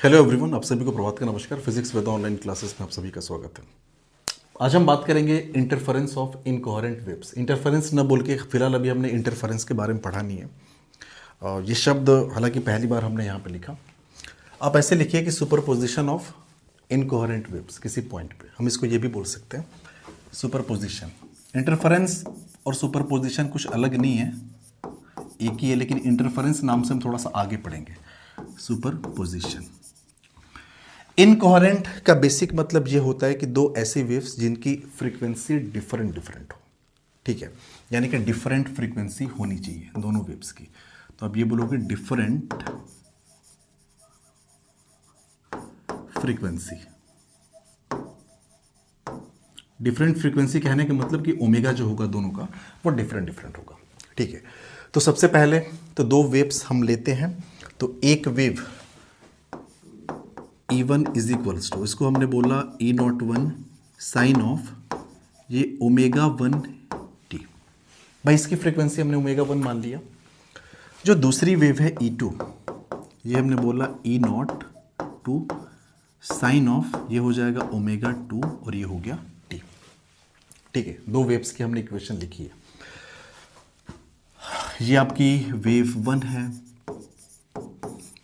Hello everyone, आप सभी को प्रभात का नमस्कार। फिजिक्स वेदा ऑनलाइन क्लासेस में आप सभी का स्वागत है। आज हम बात करेंगे interference of incoherent waves. Interference न बोल के फिलहाल अभी हमने इंटरफेरेंस के बारे में पढ़ा नहीं है। ये शब्द हालांकि पहली बार हमने यहाँ पे लिखा। आप ऐसे लिखिए कि सुपरपोजिशन ऑफ इनकोहेरेंट वेव्स किसी पॉइंट पे, हम इसको ये भी बोल सकते हैं सुपरपोजिशन। इंटरफेरेंस और सुपरपोजिशन कुछ अलग नहीं है, एक ही है, लेकिन इंटरफेरेंस नाम से हम थोड़ा सा आगे पढ़ेंगे। सुपरपोजिशन इनकोहेरेंट का बेसिक मतलब ये होता है कि दो ऐसी वेव्स जिनकी फ्रीक्वेंसी डिफरेंट हो, ठीक है, यानी कि डिफरेंट फ्रीक्वेंसी होनी चाहिए दोनों वेव्स की। तो अब ये बोलोगे डिफरेंट फ्रीक्वेंसी। डिफरेंट फ्रीक्वेंसी कहने का मतलब कि ओमेगा जो होगा दोनों का वो डिफरेंट होगा, ठीक है। तो सबसे पहले तो दो वेव्स हम लेते हैं। तो एक wave E1 is equals to, इसको हमने बोला E01 साइन ऑफ ये ओमेगा 1t। भाई इसकी फ्रीक्वेंसी हमने ओमेगा 1 मान लिया। जो दूसरी वेव है E2, ये हमने बोला E02 साइन ऑफ ये हो जाएगा ओमेगा 2 और ये हो गया t, ठीक है। दो वेव्स की हमने इक्वेशन लिखी है। ये आपकी वेव 1 है,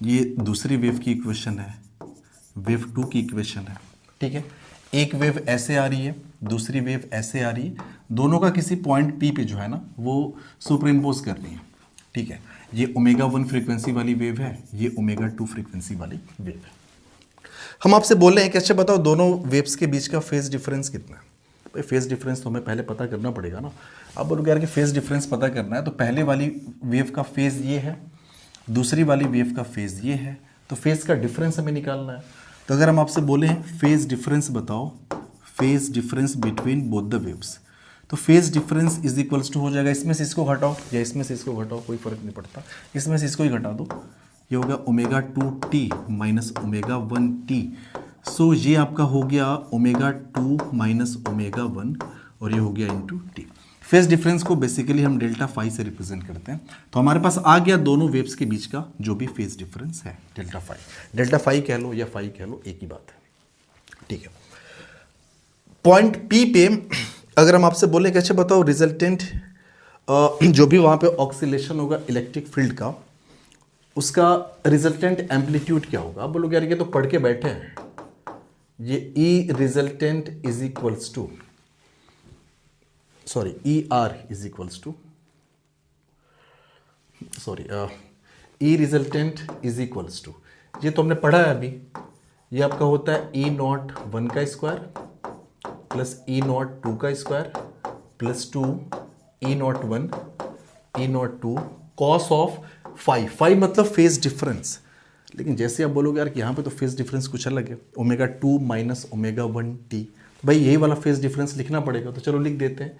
ये दूसरी वेव की इक्वेशन है, वेव 2 की इक्वेशन है, ठीक है। एक वेव ऐसे आ रही है, दूसरी वेव ऐसे आ रही है, दोनों का किसी पॉइंट P पे जो है ना वो सुपर इम्पोज करनी है, ठीक है। ये ओमेगा 1 फ्रीक्वेंसी वाली वेव है, ये ओमेगा 2 फ्रीक्वेंसी वाली वेव है। हम आपसे बोल रहे हैं कि अच्छा बताओ दोनों वेव्स के बीच का फेज डिफरेंस कितना है। भाई फेज डिफरेंस तो हमें पहले पता करना पड़ेगा ना। अब बोलोगे यार कि फेज डिफरेंस पता करना है तो पहले वाली वेव का फेज ये है, दूसरी वाली वेव का फेज ये है, तो फेज का डिफरेंस हमें निकालना है। तो अगर हम आपसे बोले फेज डिफरेंस बताओ, phase difference between both the waves, तो phase difference is equals to हो जाएगा, इसमें से इसको घटाओ या इसमें से इसको घटाओ, कोई फर्क नहीं पड़ता, इसमें से इसको ही घटा दो, ये हो गया omega 2t minus omega 1t। सो ये आपका हो गया ओमेगा 2 माइनस ओमेगा 1 और ये हो गया इंटू टी। फेज डिफरेंस को बेसिकली हम डेल्टा फाई से रिप्रेजेंट करते हैं। तो हमारे पास आ गया दोनों वेव्स के बीच का जो भी फेज डिफरेंस है डेल्टा फाई। डेल्टा फाई कह लो या फाई कह लो, एक ही बात है, ठीक है। पॉइंट पी पे अगर हम आपसे बोले कि अच्छा बताओ रिजल्टेंट जो भी वहां पे ऑक्सीलेशन होगा इलेक्ट्रिक फील्ड का, उसका रिजल्टेंट एम्पलीट्यूड क्या होगा। आप बोलोगे यार ये तो पढ़ के बैठे हैं, ये E resultant is equals to sorry E R is equals to sorry E resultant is equals to, ये तो हमने पढ़ा है अभी, ये आपका होता है E01 का स्क्वायर प्लस E02 का square plus 2 E01 E02 cos of phi. Phi मतलब फेज डिफरेंस, लेकिन जैसे आप बोलोगे यार कि यहाँ पे तो फेज डिफरेंस कुछ अलग है, ओमेगा 2 माइनस ओमेगा 1t। भाई यही वाला फेज डिफरेंस लिखना पड़ेगा, तो चलो लिख देते हैं।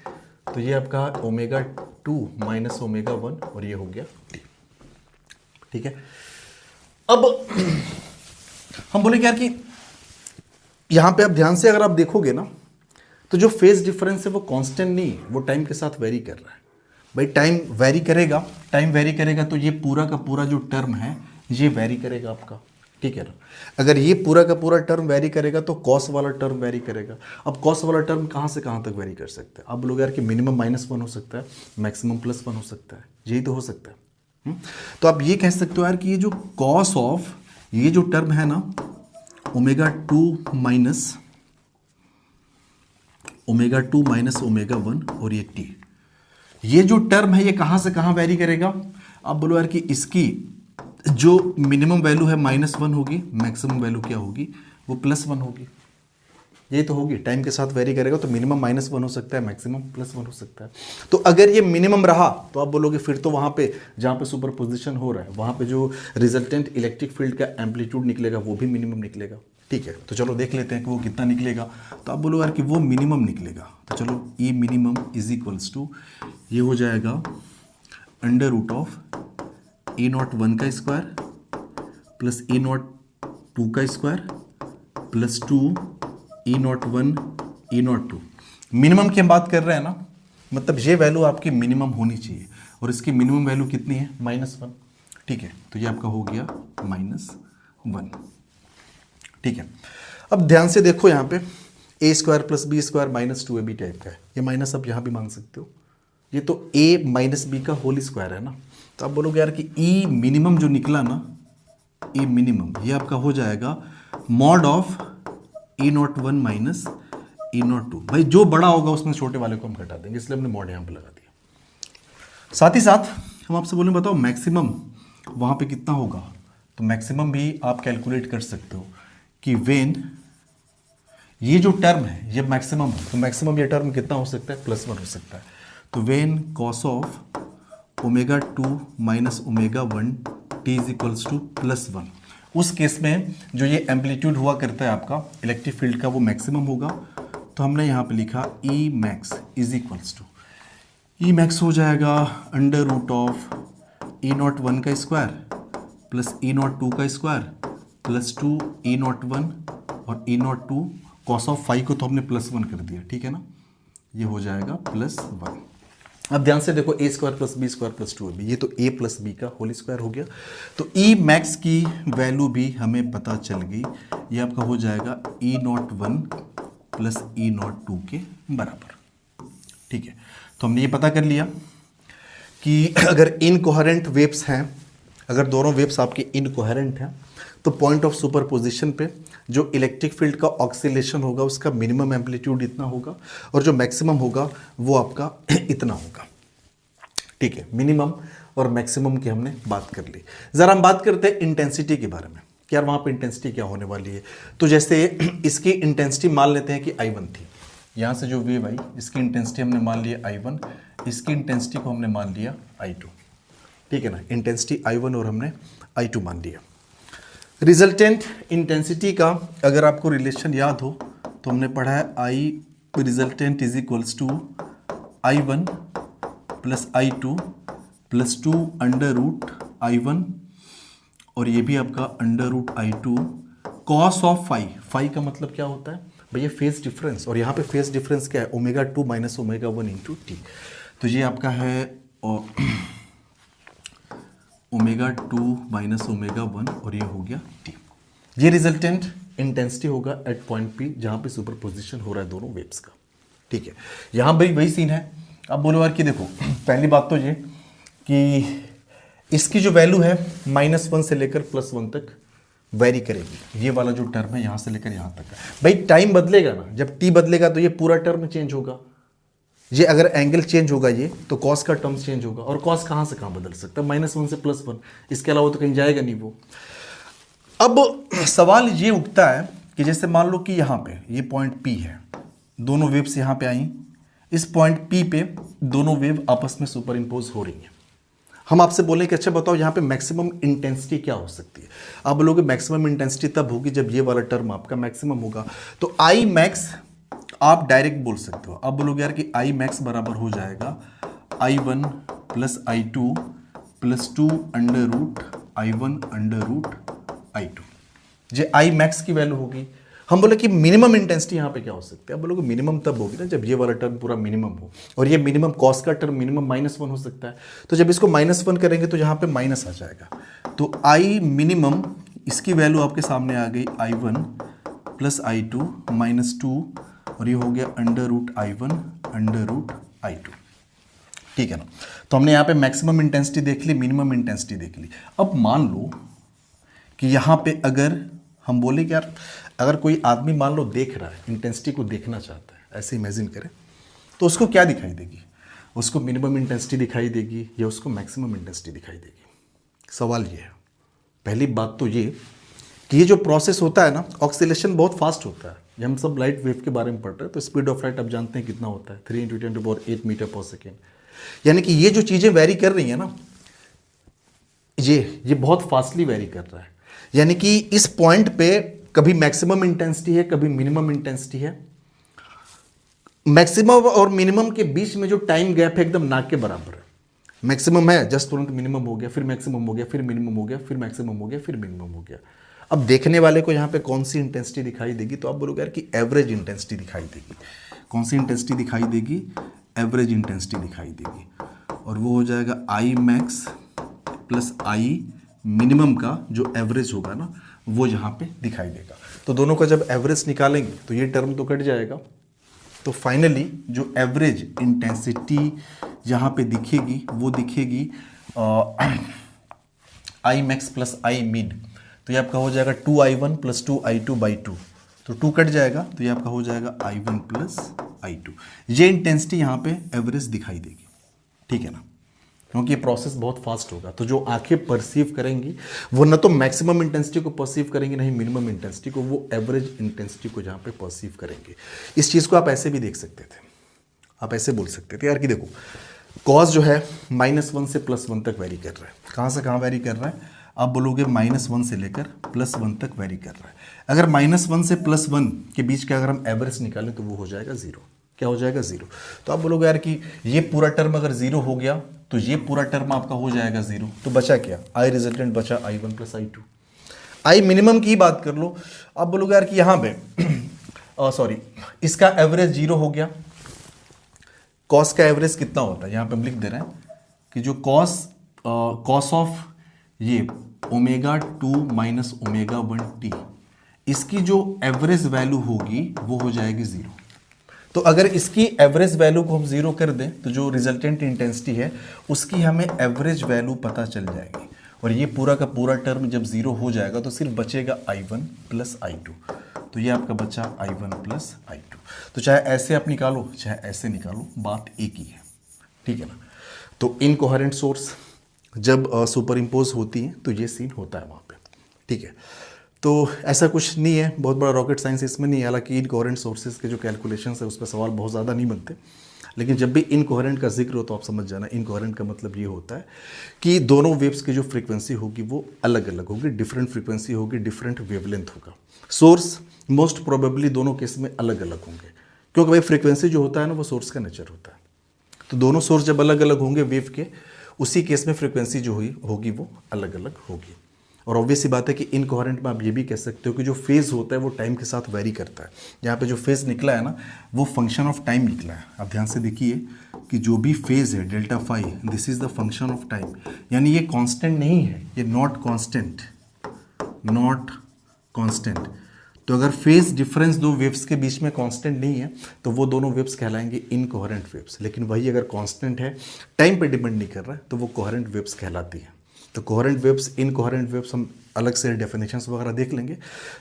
तो ये आपका ओमेगा 2 माइनस ओमेगा 1 और ये हो गया t, ठीक है। अब हम बोले यार कि यहां पे आप ध्यान से अगर आप देखोगे ना तो जो फेज डिफरेंस है वो कांस्टेंट नहीं है, वो टाइम के साथ वेरी कर रहा है। भाई टाइम वेरी करेगा तो ये पूरा का पूरा जो टर्म है ये वेरी करेगा आपका, ठीक है ना। अगर ये पूरा का पूरा टर्म वेरी करेगा तो कॉस वाला टर्म वेरी करेगा। अब कॉस वाला टर्म कहाँ से कहाँ तक वेरी कर सकता है। अब लोग यार कि मिनिमम -1 हो सकता है, मैक्सिमम +1 हो सकता है, यही तो हो सकता है। तो आप ये कह सकते हो यार कि ये जो कॉस ऑफ ये जो टर्म है ना ओमेगा 2 माइनस ओमेगा 1 और ये t, ये जो टर्म है ये कहाँ से कहाँ वेरी करेगा। आप बोलो यार कि इसकी जो मिनिमम वैल्यू है -1 होगी, मैक्सिमम वैल्यू क्या होगी वो +1 होगी, यही तो होगी। टाइम के साथ वेरी करेगा तो मिनिमम -1 हो सकता है, मैक्सिमम +1 हो सकता है। तो अगर ये मिनिमम रहा तो आप बोलोगे फिर तो वहां पे जहां पे सुपरपोजिशन हो रहा है वहां पे जो रिजल्टेंट इलेक्ट्रिक फील्ड का एम्पलीट्यूड निकलेगा वो भी मिनिमम निकलेगा, ठीक है। तो चलो देख लेते हैं कि वो कितना निकलेगा। तो आप बोलो यार कि वो मिनिमम निकलेगा, तो चलो ई मिनिमम इज इक्वल्स टू ये हो जाएगा √ऑफ E01 का स्क्वायर प्लस E02 का square plus 2 E01 E02। Minimum की हम बात कर रहे हैं ना, मतलब ये वैल्यू आपकी मिनिमम होनी चाहिए और इसकी मिनिमम वैल्यू कितनी है -1, ठीक है। तो ये आपका हो गया -1, ठीक है। अब ध्यान से देखो यहाँ पे A square plus B square minus 2ab type का है, ये माइनस आप यहाँ भी मांग सकते हो, ये तो a माइनस बी का होल स्क्वायर है ना। तो आप बोलोगे यार कि ई मिनिमम जो निकला ना, ई मिनिमम ये आपका हो जाएगा mod of E01 minus E02। भाई जो बड़ा होगा उसमें छोटे वाले को हम घटा देंगे, इसलिए हमने मॉड यहाँ पे लगा दिया। साथ ही साथ हम आपसे बोलें बताओ मैक्सिमम वहाँ पे कितना होगा, तो मैक्सिमम भी आप कैलकुलेट कर सकते हो कि वेन ये जो टर्म है ये मैक्सिमम है, तो मैक्सिमम ये टर्म कितना हो सकता है, +1 हो सकता है। तो when cos of ω2 minus ω1 t is equals to +1, उस केस में जो ये एम्पलीट्यूड हुआ करता है आपका इलेक्ट्रिक फील्ड का वो मैक्सिमम होगा। तो हमने यहाँ पे लिखा E max is equals to, E max हो जाएगा √of E01 का स्क्वायर प्लस E02 का स्क्वायर प्लस 2 E01 और E02 कॉस ऑफ फाई को तो हमने +1 कर दिया, ठीक है ना, ये हो जाएगा +1। अब ध्यान से देखो A square plus B square plus 2ab, ये तो a प्लस बी का होल स्क्वायर हो गया। तो ई मैक्स की वैल्यू भी हमें पता चल गई, ये आपका हो जाएगा E01 प्लस E02 के बराबर, ठीक है। तो हमने ये पता कर लिया कि अगर इनकोहेरेंट वेव्स हैं, अगर दोनों वेव्स आपके इनकोहेरेंट हैं, तो पॉइंट ऑफ सुपरपोजिशन पे जो इलेक्ट्रिक फील्ड का ऑक्सीलेशन होगा उसका मिनिमम एम्पलीट्यूड इतना होगा और जो मैक्सिमम होगा वो आपका इतना होगा, ठीक है। मिनिमम और मैक्सिमम की हमने बात कर ली। ज़रा हम बात करते हैं इंटेंसिटी के बारे में कि यार वहाँ पे इंटेंसिटी क्या होने वाली है। तो जैसे इसकी इंटेंसिटी मान लेते हैं कि I1 थी, यहाँ से जो वेव आई इसकी इंटेंसिटी हमने मान लिया I1, इसकी इंटेंसिटी को हमने मान लिया I2, ठीक है ना, इंटेंसिटी I1 और हमने I2 मान लिया। रिजल्टेंट इंटेंसिटी का अगर आपको रिलेशन याद हो तो हमने पढ़ा है I resultant is equals to I1 plus I2 plus 2 √I1 और ये भी आपका √I2 कॉस ऑफ फाई का मतलब क्या होता है भैया, फेज डिफरेंस, और यहाँ पे फेज डिफरेंस क्या है, ω2 माइनस ω1 इंटू टी। तो ये आपका है ω2 माइनस ω1 और ये हो गया t। ये रिजल्टेंट इंटेंसिटी होगा एट पॉइंट P जहाँ पे सुपरपोजिशन हो रहा है दोनों वेव्स का, ठीक है। यहाँ भाई वही सीन है। अब बोलो यार कि देखो पहली बात तो ये कि इसकी जो वैल्यू है -1 से लेकर +1 तक वेरी करेगी, ये वाला जो टर्म है यहाँ से लेकर यहाँ तक है। भाई टाइम बदलेगा ना, जब t बदलेगा तो ये पूरा टर्म चेंज होगा, ये अगर एंगल चेंज होगा ये तो कॉस का टर्म चेंज होगा, और कॉस कहाँ से कहाँ बदल सकता है, -1 से +1, इसके अलावा तो कहीं जाएगा नहीं वो। अब सवाल ये उठता है कि जैसे मान लो कि यहाँ पे ये पॉइंट P है, दोनों वेव्स यहाँ पे आई, इस पॉइंट P पे दोनों वेव आपस में सुपर इम्पोज हो रही हैं। हम आपसे बोलें कि अच्छा बताओ यहाँ पे मैक्सिमम इंटेंसिटी क्या हो सकती है। आप बोलोगे मैक्सिमम इंटेंसिटी तब होगी जब ये वाला टर्म आपका मैक्सिमम होगा। तो आई मैक्स आप डायरेक्ट बोल सकते हो, आप बोलोगे यार कि आई मैक्स बराबर हो जाएगा I1 plus I2 plus 2 √I1 √I2, ये आई मैक्स की वैल्यू होगी। हम बोले कि मिनिमम इंटेंसिटी यहाँ पे क्या हो सकती है, आप बोलोगे मिनिमम तब होगी ना जब ये वाला टर्म पूरा मिनिमम हो, और ये मिनिमम कॉस का टर्म मिनिमम -1 हो सकता है। तो जब इसको -1 करेंगे तो यहाँ पे माइनस आ जाएगा। तो आई मिनिमम इसकी वैल्यू आपके सामने आ गई I1 प्लस I2 -2 और ये हो गया √I1 √I2, ठीक है ना। तो हमने यहाँ पे मैक्सिमम इंटेंसिटी देख ली, मिनिमम इंटेंसिटी देख ली। अब मान लो कि यहाँ पे अगर हम बोले कि यार अगर कोई आदमी मान लो देख रहा है, इंटेंसिटी को देखना चाहता है, ऐसे इमेजिन करें, तो उसको क्या दिखाई देगी, उसको मिनिमम इंटेंसिटी दिखाई देगी या उसको मैक्सिमम इंटेंसिटी दिखाई देगी। सवाल ये है, पहली बात तो ये कि ये जो प्रोसेस होता है ना, ऑक्सीलेशन बहुत फास्ट होता है। ये हम सब लाइट वेव के बारे में पढ़ रहे हैं, तो स्पीड ऑफ लाइट आप जानते हैं कितना होता है, 3 × 10⁸ मीटर पर सेकेंड। यानी कि ये जो चीज़ें वेरी कर रही हैं ना, ये बहुत फास्टली वेरी कर रहा है। यानी कि इस पॉइंट पे कभी मैक्सिमम इंटेंसिटी है, कभी मिनिमम इंटेंसिटी है। मैक्सिमम और मिनिमम के बीच में जो टाइम गैप है एकदम नाक के बराबर है। मैक्सिमम है जस्ट तुरंत मिनिमम हो गया, फिर मैक्सिमम हो गया, फिर मिनिमम हो गया, फिर मैक्सिमम हो गया, फिर मिनिमम हो गया। अब देखने वाले को यहाँ पे कौन सी इंटेंसिटी दिखाई देगी, तो आप बोलोगे यार कि एवरेज इंटेंसिटी दिखाई देगी। कौन सी इंटेंसिटी दिखाई देगी, एवरेज इंटेंसिटी दिखाई देगी, और वो हो जाएगा I max plus I minimum का जो एवरेज होगा ना, वो यहाँ पे दिखाई देगा। तो दोनों का जब एवरेज निकालेंगे तो ये टर्म तो कट जाएगा। तो फाइनली जो एवरेज इंटेंसिटी यहाँ पे दिखेगी वो दिखेगी आई मैक्स प्लस आई मिन। तो ये आपका हो जाएगा 2I1 प्लस 2I2/2। तो 2 कट जाएगा तो ये आपका हो जाएगा I1 प्लस I2। ये इंटेंसिटी यहाँ पे एवरेज दिखाई देगी, ठीक है ना, क्योंकि ये प्रोसेस बहुत फास्ट होगा। तो जो आंखें परसीव करेंगी वो न तो मैक्सिमम इंटेंसिटी को परसीव करेंगी, नहीं मिनिमम इंटेंसिटी को, वो एवरेज इंटेंसिटी को जहाँ पे परसीव करेंगे। इस चीज़ को आप ऐसे भी देख सकते थे, आप ऐसे बोल सकते थे यार कि देखो कॉस जो है -1 से +1 तक वेरी कर रहा है। कहाँ से कहाँ वेरी कर रहा है? आप बोलोगे -1 से लेकर +1 तक वेरी कर रहा है। अगर -1 से +1 के बीच का अगर हम एवरेज निकालें तो वो हो जाएगा 0। क्या हो जाएगा? 0। तो आप बोलोगे यार कि ये पूरा टर्म अगर 0 हो गया तो ये पूरा टर्म आपका हो जाएगा 0। तो बचा क्या? आई रिजल्टेंट बचा I1 plus I2। I minimum की बात कर लो, आप बोलोगे यार कि यहाँ पे सॉरी इसका एवरेज 0 हो गया। कॉस का एवरेज कितना होता है? यहाँ पे हम लिख दे रहे हैं कि जो कॉस ऑफ ये ω2 माइनस ω1t, इसकी जो एवरेज वैल्यू होगी वो हो जाएगी 0। तो अगर इसकी एवरेज वैल्यू को हम 0 कर दें तो जो रिजल्टेंट इंटेंसिटी है उसकी हमें एवरेज वैल्यू पता चल जाएगी। और ये पूरा का पूरा टर्म जब 0 हो जाएगा तो सिर्फ बचेगा I1 प्लस I2। तो ये आपका बचा I1 प्लस I2। तो चाहे ऐसे आप निकालो चाहे ऐसे निकालो, बात एक ही है, ठीक है ना। तो इनकोहेरेंट सोर्स जब सुपर इम्पोज होती है तो ये सीन होता है वहाँ पे, ठीक है। तो ऐसा कुछ नहीं है, बहुत बड़ा रॉकेट साइंस इसमें नहीं है। हालांकि इनकोहेरेंट सोर्सेज के जो कैलकुलेशंस है उस पर सवाल बहुत ज़्यादा नहीं बनते, लेकिन जब भी इनकोहेरेंट का जिक्र हो तो आप समझ जाना इनकोहेरेंट का मतलब ये होता है कि दोनों वेव्स की जो फ्रीक्वेंसी होगी वो अलग अलग होगी, डिफरेंट फ्रीक्वेंसी होगी, डिफरेंट वेवलेंथ होगा। सोर्स मोस्ट प्रोबेबली दोनों केस में अलग अलग होंगे, क्योंकि भाई फ्रीक्वेंसी जो होता है ना वो सोर्स का नेचर होता है। तो दोनों सोर्स जब अलग अलग होंगे वेव के, उसी केस में फ्रीक्वेंसी जो होगी वो अलग अलग होगी। और ऑब्वियस सी बात है कि इनकोहेरेंट में आप ये भी कह सकते हो कि जो फेज होता है वो टाइम के साथ वेरी करता है। यहाँ पे जो फेज निकला है ना वो फंक्शन ऑफ टाइम निकला है। आप ध्यान से देखिए कि जो भी फेज है delta phi, this is the function of time, यानी ये कांस्टेंट नहीं है, ये नॉट कांस्टेंट। तो अगर फेज डिफरेंस दो वेव्स के बीच में कांस्टेंट नहीं है तो वो दोनों वेव्स कहलाएंगे इनकोहेरेंट वेव्स। लेकिन वही अगर कांस्टेंट है, टाइम पे डिपेंड नहीं कर रहा है, तो वो कोहेरेंट वेव्स कहलाती है। तो कोहेरेंट वेव्स, इनकोहेरेंट वेव्स हम अलग से डेफिनेशंस वगैरह देख लेंगे।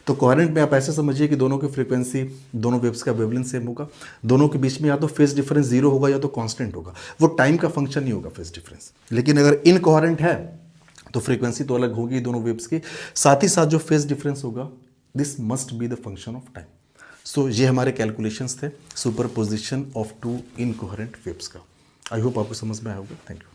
तो कोहेरेंट में आप ऐसे समझिए कि दोनों की फ्रीक्वेंसी, दोनों वेव्स का वेवलेंथ सेम होगा, दोनों के बीच में या तो फेज डिफरेंस 0 होगा या तो कांस्टेंट होगा, वो टाइम का फंक्शन नहीं होगा फेज डिफरेंस। लेकिन अगर इनकोहेरेंट है तो फ्रीक्वेंसी तो अलग होगी दोनों वेव्स की, साथ ही साथ जो फेज डिफरेंस होगा this must be the function of time. So ये हमारे कैलकुलेशंस थे superposition of two incoherent waves का। आई होप आपको समझ में आया होगा। Thank you.